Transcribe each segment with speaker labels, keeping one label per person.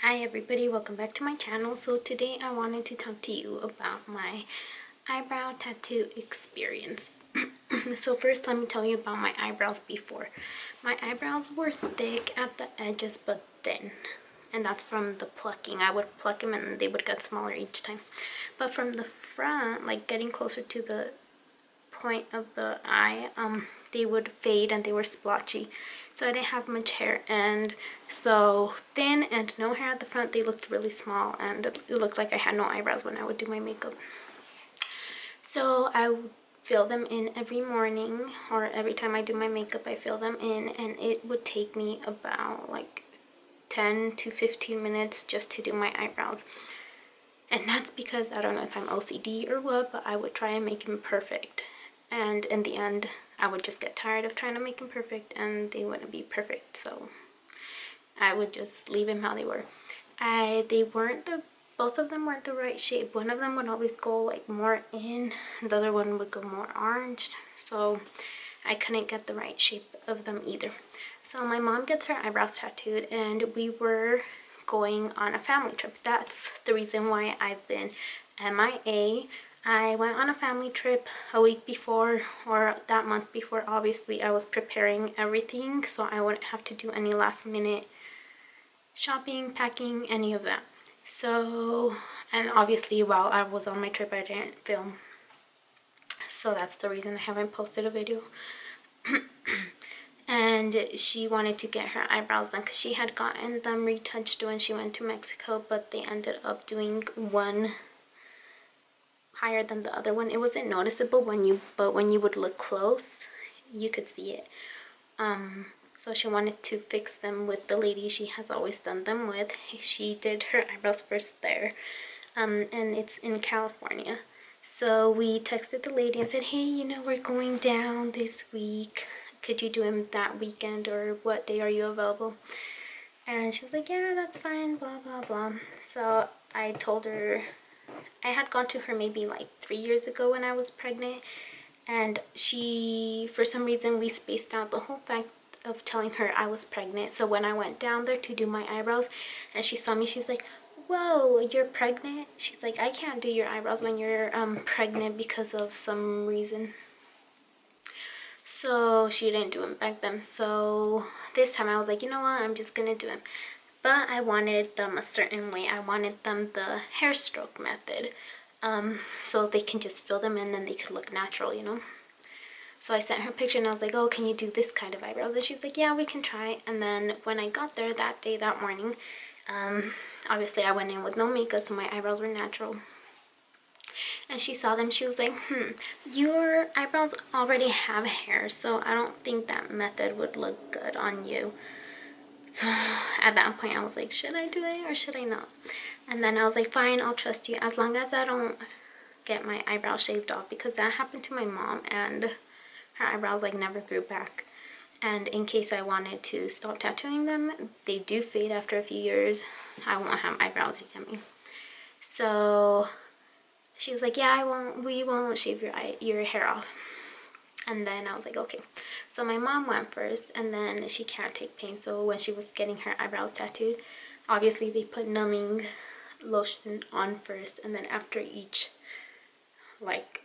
Speaker 1: Hi everybody, welcome back to my channel. So today I wanted to talk to you about my eyebrow tattoo experience. So first let me tell you about my eyebrows before. My eyebrows were thick at the edges but thin. And that's from the plucking. I would pluck them and they would get smaller each time. But from the front, like getting closer to the point of the eye, they would fade and they were splotchy, so I didn't have much hair, and so thin and no hair at the front, they looked really small and it looked like I had no eyebrows when I would do my makeup. So I would fill them in every morning, or every time I do my makeup I fill them in, and it would take me about like 10 to 15 minutes just to do my eyebrows. And that's because I don't know if I'm OCD or what, but I would try and make them perfect. And in the end, I would just get tired of trying to make them perfect and they wouldn't be perfect. So I would just leave them how they were. Both of them weren't the right shape. One of them would always go like more in, the other one would go more orange. So I couldn't get the right shape of them either. So my mom gets her eyebrows tattooed and we were going on a family trip. That's the reason why I've been MIA. I went on a family trip a week before, or that month before. Obviously I was preparing everything so I wouldn't have to do any last minute shopping, packing, any of that. So, and obviously while I was on my trip I didn't film, so that's the reason I haven't posted a video. And she wanted to get her eyebrows done because she had gotten them retouched when she went to Mexico, but they ended up doing one higher than the other one. It wasn't noticeable but when you would look close you could see it. So she wanted to fix them with the lady she has always done them with. She did her eyebrows first there, and it's in California. So we texted the lady and said, hey, you know, we're going down this week, could you do them that weekend, or what day are you available? And she was like, yeah, that's fine, blah blah blah. So I told her, I had gone to her maybe like 3 years ago when I was pregnant, and she, for some reason, we spaced out the whole fact of telling her I was pregnant. So when I went down there to do my eyebrows and she saw me, she's like, whoa, you're pregnant? She's like, I can't do your eyebrows when you're pregnant because of some reason. So she didn't do them back then. So this time I was like, you know what, I'm just gonna do them. But I wanted them a certain way. I wanted them the hair stroke method, so they can just fill them in and they could look natural, you know. So I sent her a picture and I was like, oh, can you do this kind of eyebrows? And she was like, yeah, we can try. And then when I got there that day, that morning, obviously I went in with no makeup, so my eyebrows were natural. And she saw them, she was like, your eyebrows already have hair, so I don't think that method would look good on you. So at that point I was like, should I do it or should I not? And then I was like, fine, I'll trust you as long as I don't get my eyebrows shaved off, because that happened to my mom and her eyebrows like never grew back. And in case I wanted to stop tattooing them, they do fade after a few years. I won't have eyebrows, you get me? So she was like, yeah, we won't shave your hair off. And then I was like, okay. So my mom went first, and then she can't take pain, so when she was getting her eyebrows tattooed, obviously they put numbing lotion on first, and then after each like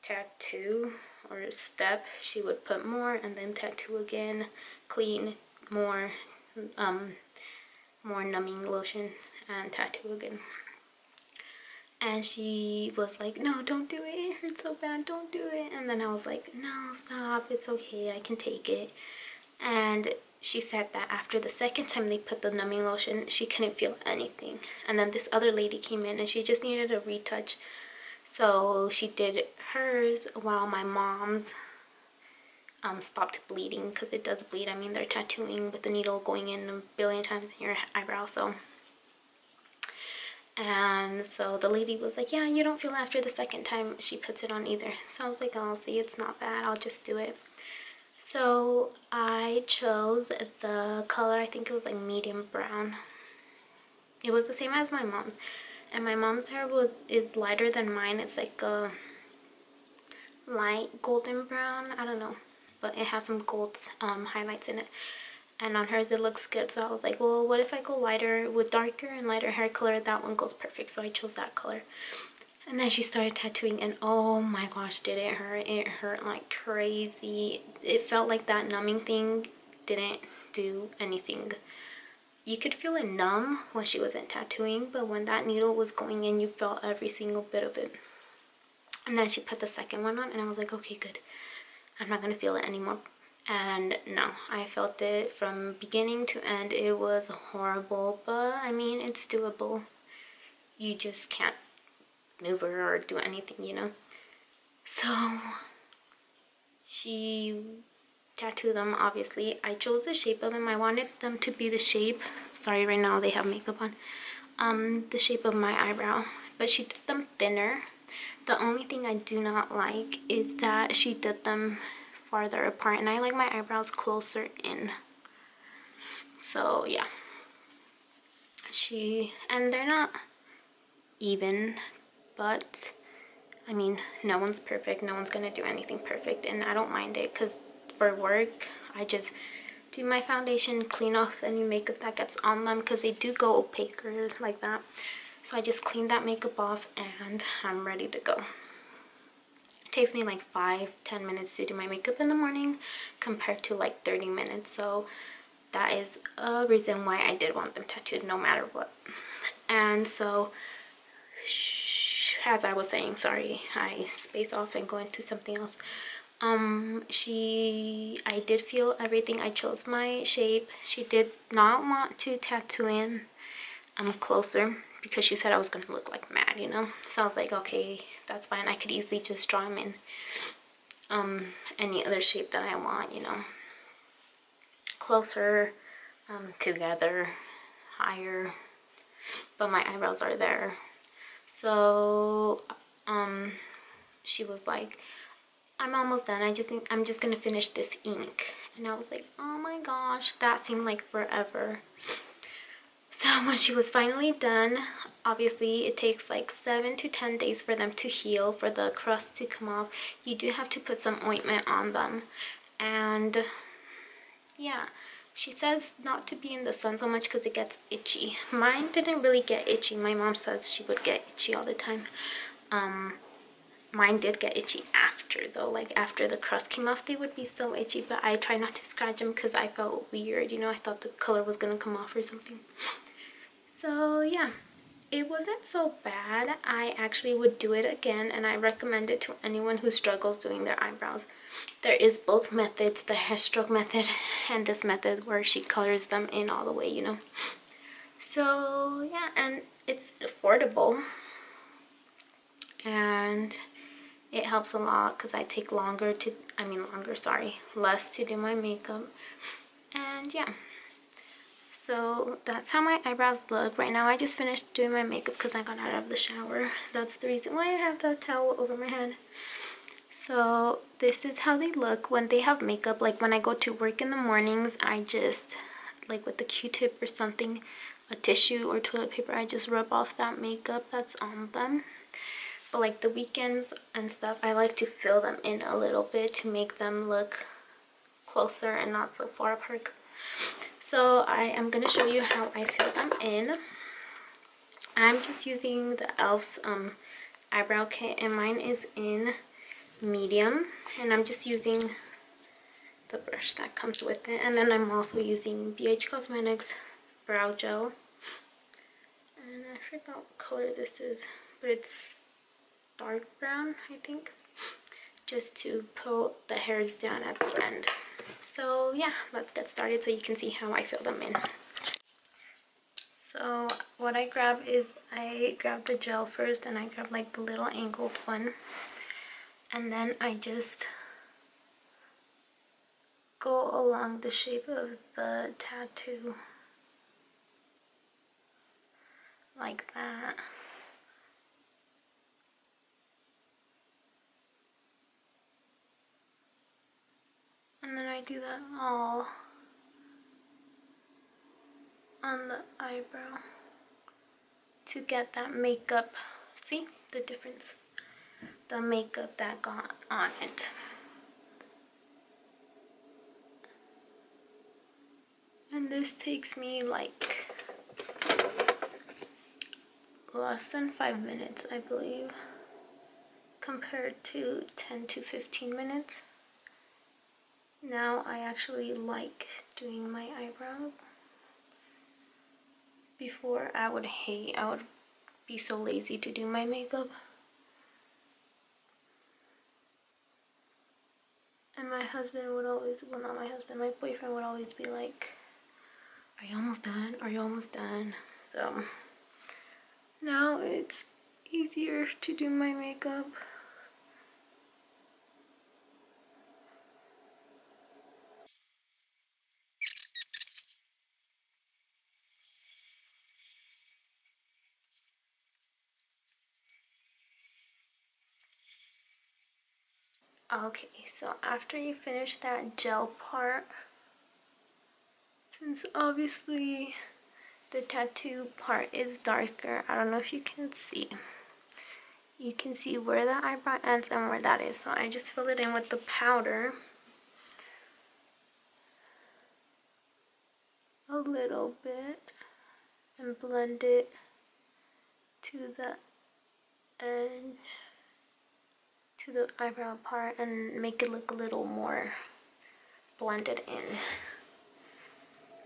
Speaker 1: tattoo or step she would put more, and then tattoo again, clean, more numbing lotion, and tattoo again. And she was like, no, don't do it, it hurts so bad, don't do it. And then I was like, no, stop, it's okay, I can take it. And she said that after the second time they put the numbing lotion, she couldn't feel anything. And then this other lady came in and she just needed a retouch, so she did hers while my mom's stopped bleeding, because it does bleed. I mean, they're tattooing with the needle going in a billion times in your eyebrow. And so the lady was like, yeah, you don't feel after the second time she puts it on either. So I was like, oh, see, it's not bad, I'll just do it. So I chose the color, I think it was like medium brown. It was the same as my mom's, and my mom's hair is lighter than mine. It's like a light golden brown, I don't know, but it has some gold highlights in it. and on hers it looks good. So I was like, well, what if I go lighter with darker and lighter hair color? That one goes perfect. So I chose that color. And then she started tattooing, and oh my gosh, did it hurt. It hurt like crazy. It felt like that numbing thing didn't do anything. You could feel it numb when she wasn't tattooing, but when that needle was going in, you felt every single bit of it. And then she put the second one on, and I was like, okay, good. I'm not gonna feel it anymore. And no, I felt it from beginning to end. It was horrible, but I mean, it's doable. You just can't move her or do anything, you know. So she tattooed them. Obviously I chose the shape of them. I wanted them to be the shape, sorry, right now they have makeup on, the shape of my eyebrow, but she did them thinner. The only thing I do not like is that she did them farther apart, and I like my eyebrows closer in. So yeah, and they're not even, but I mean, no one's perfect. No one's gonna do anything perfect, and I don't mind it, because for work I just do my foundation, clean off any makeup that gets on them, because they do go opaque or like that. So I just clean that makeup off and I'm ready to go. It takes me like 5-10 minutes to do my makeup in the morning compared to like 30 minutes. So that is a reason why I did want them tattooed no matter what. And so as I was saying, sorry, I space off and go into something else. I did feel everything. I chose my shape. She did not want to tattoo in closer, because she said I was gonna look like mad, you know. So I was like, okay, that's fine. I could easily just draw them in any other shape that I want, you know, closer, together, higher, but my eyebrows are there. So she was like, I'm almost done. I'm just gonna finish this ink. And I was like, oh my gosh, that seemed like forever. So when she was finally done, obviously it takes like 7 to 10 days for them to heal, for the crust to come off. You do have to put some ointment on them. And yeah, she says not to be in the sun so much because it gets itchy. Mine didn't really get itchy. My mom says she would get itchy all the time. Mine did get itchy after though, like after the crust came off they would be so itchy, but I try not to scratch them because I felt weird, you know. I thought the color was gonna come off or something. So yeah, it wasn't so bad. I actually would do it again, and I recommend it to anyone who struggles doing their eyebrows. There is both methods, the hair stroke method and this method where she colors them in all the way, you know. So yeah, and it's affordable, and it helps a lot because I take less to do my makeup. And yeah, so that's how my eyebrows look. Right now I just finished doing my makeup because I got out of the shower. That's the reason why I have the towel over my head. So this is how they look when they have makeup. Like when I go to work in the mornings, I just, like with a Q-tip or something, a tissue or toilet paper, I just rub off that makeup that's on them. But like the weekends and stuff, I like to fill them in a little bit to make them look closer and not so far apart. So I am going to show you how I fill them in. I'm just using the e.l.f.'s eyebrow kit, and mine is in medium, and I'm just using the brush that comes with it. And then I'm also using BHcosmetics brow gel, and I forgot what color this is, but it's dark brown, I think, just to pull the hairs down at the end. So yeah, let's get started so you can see how I fill them in. So what I grab is, I grab the gel first, and I grab like the little angled one, and then I just go along the shape of the tattoo like that. And then I do that all on the eyebrow to get that makeup. See the difference? The makeup that got on it. And this takes me like less than 5 minutes, I believe, compared to 10 to 15 minutes. Now I actually like doing my eyebrows. Before I would be so lazy to do my makeup. And my husband would always, well, not my husband, my boyfriend would always be like, are you almost done? Are you almost done? So now it's easier to do my makeup. Okay, so after you finish that gel part, since obviously the tattoo part is darker, I don't know if you can see. You can see where the eyebrow ends and where that is. So I just fill it in with the powder a little bit and blend it to the edge, to the eyebrow part, and make it look a little more blended in.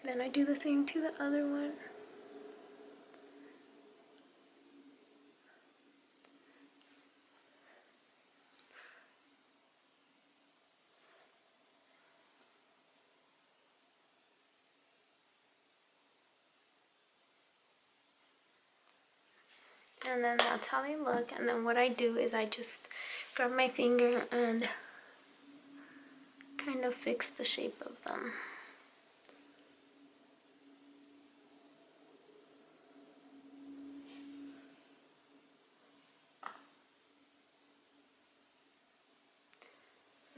Speaker 1: Then I do the same to the other one. And then that's how they look. And then what I do is I just grab my finger and kind of fix the shape of them.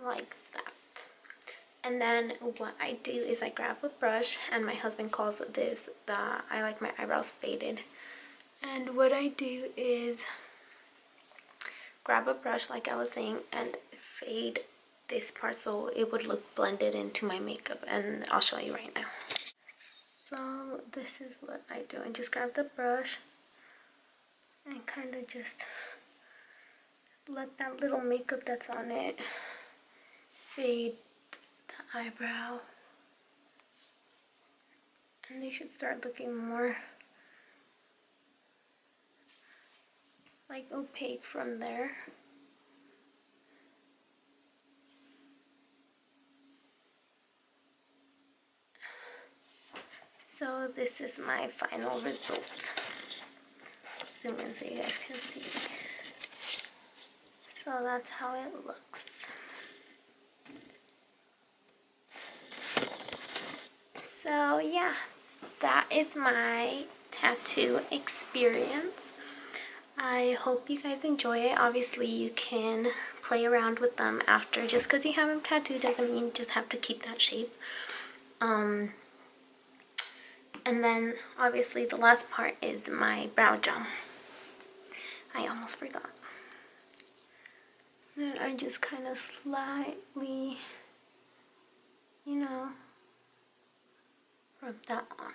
Speaker 1: Like that. And then what I do is I grab a brush, and my husband calls this I like my eyebrows faded. And what I do is grab a brush, like I was saying, and fade this part so it would look blended into my makeup, and I'll show you right now. So this is what I do. I just grab the brush and kind of just let that little makeup that's on it fade the eyebrow, and they should start looking more like opaque from there. So this is my final result. Zoom in so you guys can see. So that's how it looks. So yeah, that is my tattoo experience. I hope you guys enjoy it. Obviously you can play around with them after. Just because you have them tattooed doesn't mean you just have to keep that shape. And then obviously the last part is my brow gel. I almost forgot. Then I just kind of slightly, you know, rub that on.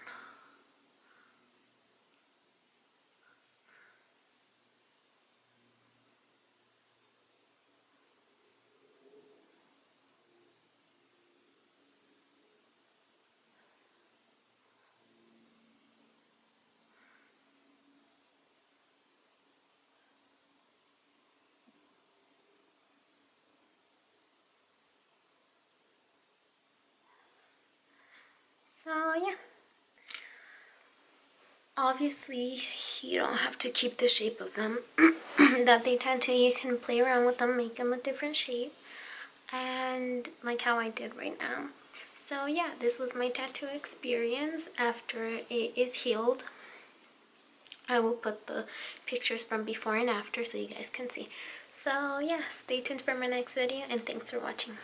Speaker 1: So yeah, obviously you don't have to keep the shape of them that they tattoo. You can play around with them, make them a different shape, and like how I did right now. So yeah, this was my tattoo experience after it is healed. I will put the pictures from before and after so you guys can see. So yeah, stay tuned for my next video, and thanks for watching.